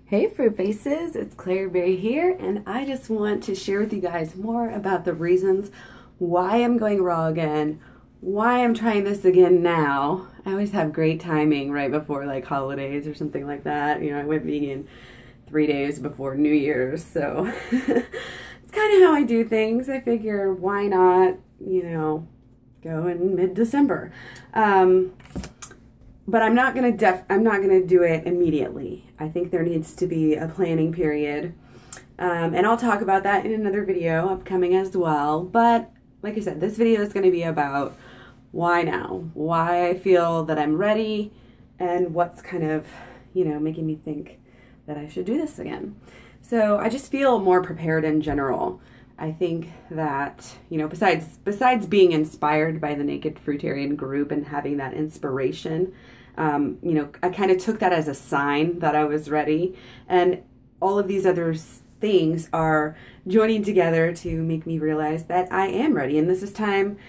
Hey Fruit Faces, it's Claire Berry here, and I just want to share with you guys more about the reasons why I'm going raw again, why I'm trying this again now. I always have great timing right before like holidays or something like that. You know, I went vegan 3 days before New Year's, so it's kind of how I do things. I figure why not, go in mid-December. But I'm not gonna do it immediately. I think there needs to be a planning period. And I'll talk about that in another video upcoming as well. But like I said, this video is gonna be about why now, why I feel that I'm ready, and what's kind of, making me think that I should do this again. So I just feel more prepared in general. I think that, besides being inspired by the Naked Fruitarian group and having that inspiration, I kind of took that as a sign that I was ready. And all of these other things are joining together to make me realize that I am ready. And this is time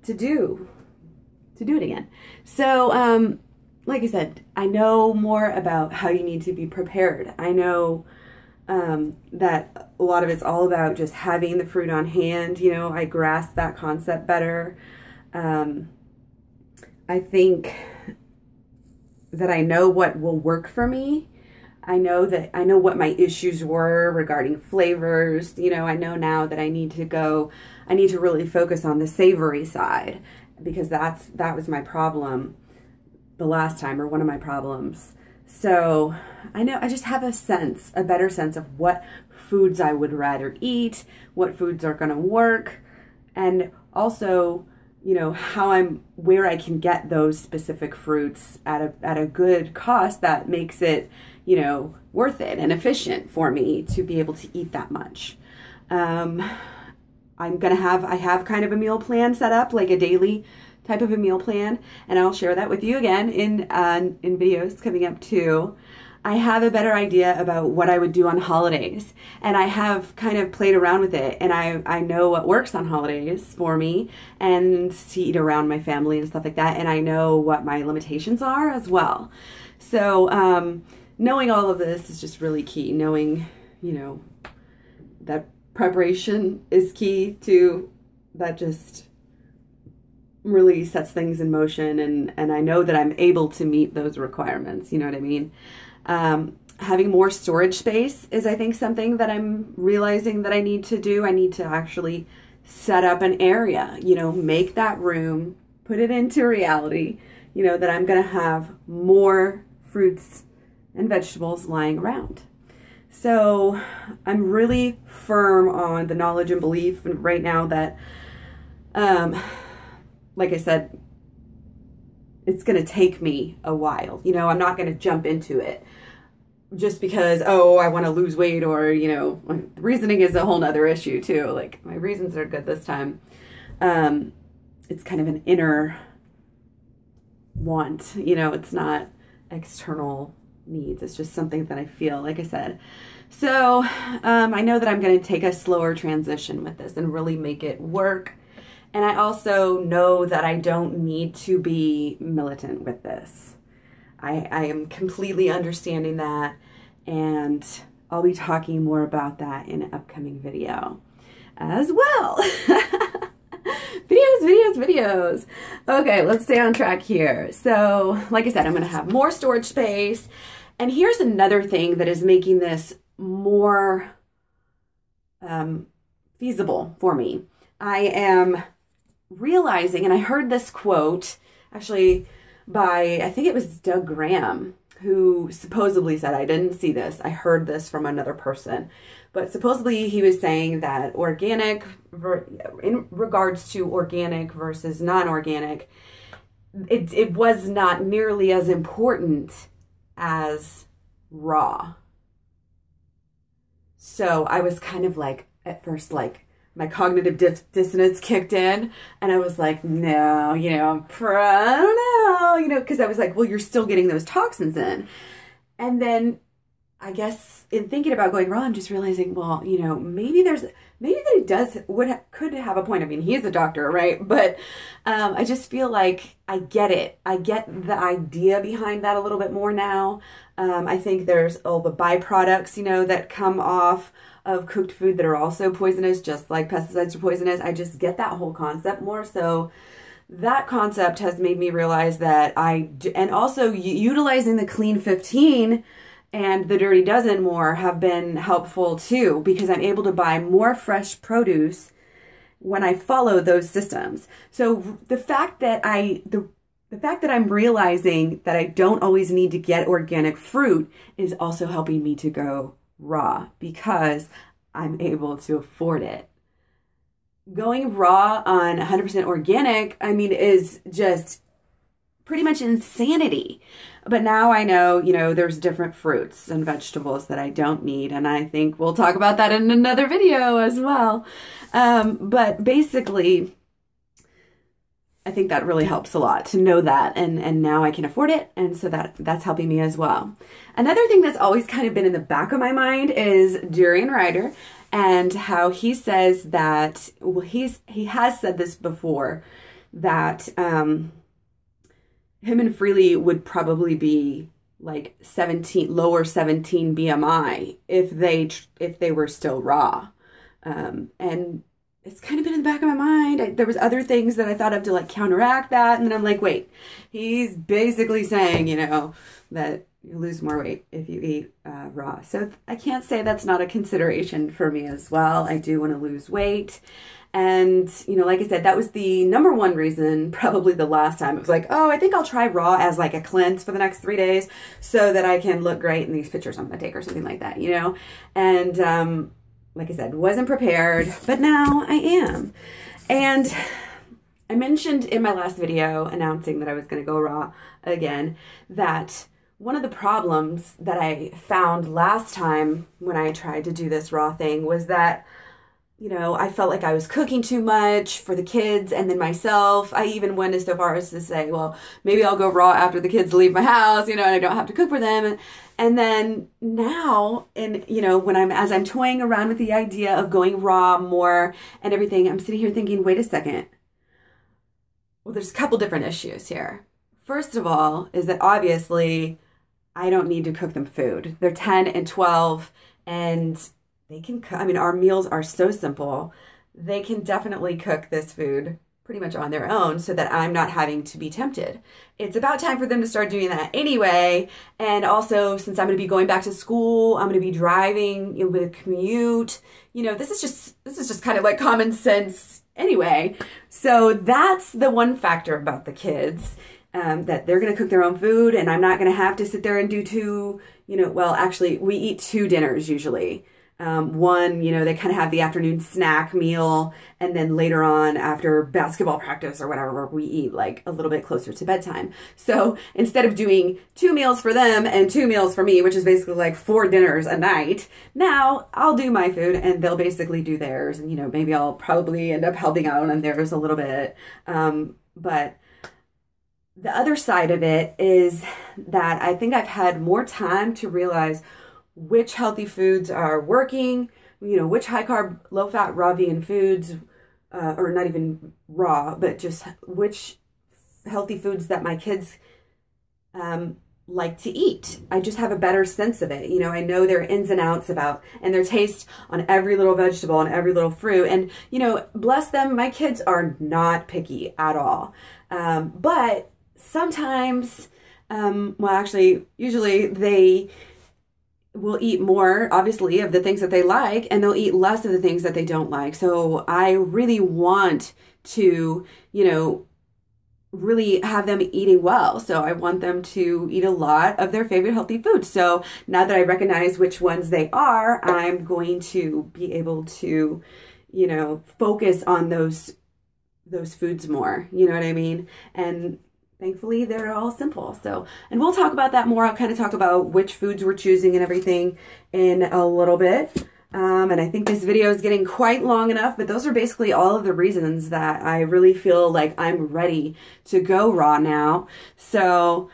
to do it again. So, like I said, I know more about how you need to be prepared. I know that a lot of it's all about just having the fruit on hand. I grasp that concept better. I think that I know what will work for me. I know what my issues were regarding flavors. I know now that I need to really focus on the savory side, because that was my problem the last time, or one of my problems. So I just have a better sense of what foods I would rather eat, what foods are going to work, and also, where I can get those specific fruits at a good cost that makes it, worth it and efficient for me to be able to eat that much. I have kind of a meal plan set up, like a daily type of a meal plan, and I'll share that with you again in videos coming up too. I have a better idea about what I would do on holidays, and I have kind of played around with it, and I know what works on holidays for me and to eat around my family and stuff like that, and I know what my limitations are as well. So knowing all of this is just really key. Knowing, that preparation is key to that, just really sets things in motion, and I know that I'm able to meet those requirements, you know what I mean? Having more storage space is, I think, something that I'm realizing that I need to do. I need to actually set up an area, make that room, put it into reality, that I'm going to have more fruits and vegetables lying around. So I'm really firm on the knowledge and belief right now that, like I said, it's going to take me a while. I'm not going to jump into it just because, I want to lose weight, or, reasoning is a whole nother issue too. Like, my reasons are good this time. It's kind of an inner want, it's not external needs. It's just something that I feel, like I said. So I know that I'm going to take a slower transition with this and really make it work. And I also know that I don't need to be militant with this. I am completely understanding that, and I'll be talking more about that in an upcoming video as well. Videos. Okay, let's stay on track here. So, like I said, I'm going to have more storage space. And here's another thing that is making this more feasible for me. I am realizing, and I heard this quote actually by, I think it was Doug Graham, who supposedly said, I didn't see this, I heard this from another person, but supposedly he was saying that in regards to organic versus non-organic, it was not nearly as important as raw. So I was kind of like, at first, like, my cognitive dissonance kicked in, and I was like, no, I don't know, because I was like, well, you're still getting those toxins in. And then I guess in thinking about going raw, I'm just realizing, well, you know, maybe that could have a point. I mean, he's a doctor, right? But I just feel like I get it. I get the idea behind that a little bit more now. I think there's all the byproducts, you know, that come off of cooked food that are also poisonous, just like pesticides are poisonous. I just get that whole concept more. So that concept has made me realize that and also utilizing the Clean 15 and the Dirty Dozen more have been helpful too, because I'm able to buy more fresh produce when I follow those systems. So the fact that I'm realizing that I don't always need to get organic fruit is also helping me to go raw because I'm able to afford it. Going raw on 100% organic, I mean, is just pretty much insanity. But now I know, you know, there's different fruits and vegetables that I don't need. And I think we'll talk about that in another video as well. But basically, I think that really helps a lot to know that. And now I can afford it. And so that's helping me as well. Another thing that's always kind of been in the back of my mind is Durian Rider and how he says that, well, he has said this before, that him and Freely would probably be like lower 17 BMI if they were still raw. And it's kind of been in the back of my mind. There was other things that I thought of to like counteract that. And then I'm like, wait, he's basically saying, you know, that you lose more weight if you eat raw. So I can't say that's not a consideration for me as well. I do want to lose weight. And, you know, like I said, that was the number one reason, probably the last time. It was like, oh, I think I'll try raw as like a cleanse for the next 3 days so that I can look great in these pictures I'm going to take or something like that, you know? And like I said, wasn't prepared, but now I am. And I mentioned in my last video announcing that I was going to go raw again, that one of the problems that I found last time when I tried to do this raw thing was that, you know, I felt like I was cooking too much for the kids and then myself. I even went so far as to say, well, maybe I'll go raw after the kids leave my house, you know, and I don't have to cook for them. And then now, you know, as I'm toying around with the idea of going raw more and everything, I'm sitting here thinking, wait a second. Well, there's a couple different issues here. First of all, is that obviously I don't need to cook them food. They're 10 and 12 and they can cook. I mean, our meals are so simple. They can definitely cook this food pretty much on their own so that I'm not having to be tempted. It's about time for them to start doing that anyway. And also, since I'm going to be going back to school, I'm going to be driving, you know, with a commute. You know, this is just kind of like common sense anyway. So that's the one factor about the kids, that they're going to cook their own food and I'm not going to have to sit there and do two, you know, well, actually we eat 2 dinners usually. One, you know, they kind of have the afternoon snack meal, and then later on after basketball practice or whatever, we eat like a little bit closer to bedtime. So instead of doing 2 meals for them and 2 meals for me, which is basically like 4 dinners a night, now I'll do my food and they'll basically do theirs. And, you know, maybe I'll probably end up helping out on theirs a little bit. But the other side of it is that I think I've had more time to realize which healthy foods are working, you know, which high carb, low fat, raw vegan foods, or not even raw, but just which healthy foods that my kids like to eat. I just have a better sense of it. You know, I know their ins and outs about, and their taste on every little vegetable and every little fruit. And, you know, bless them, my kids are not picky at all. But sometimes, well, actually, usually they will eat more, obviously, of the things that they like, and they'll eat less of the things that they don't like. So I really want to, you know, really have them eating well. So I want them to eat a lot of their favorite healthy foods. So now that I recognize which ones they are, I'm going to be able to, you know, focus on those foods more. You know what I mean? And thankfully, they're all simple. So, and we'll talk about that more. I'll kind of talk about which foods we're choosing and everything in a little bit. And I think this video is getting quite long enough, but those are basically all of the reasons that I really feel like I'm ready to go raw now. So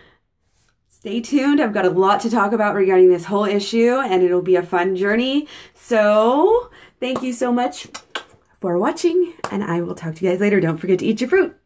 Stay tuned. I've got a lot to talk about regarding this whole issue, and it'll be a fun journey. So thank you so much for watching, and I will talk to you guys later. Don't forget to eat your fruit.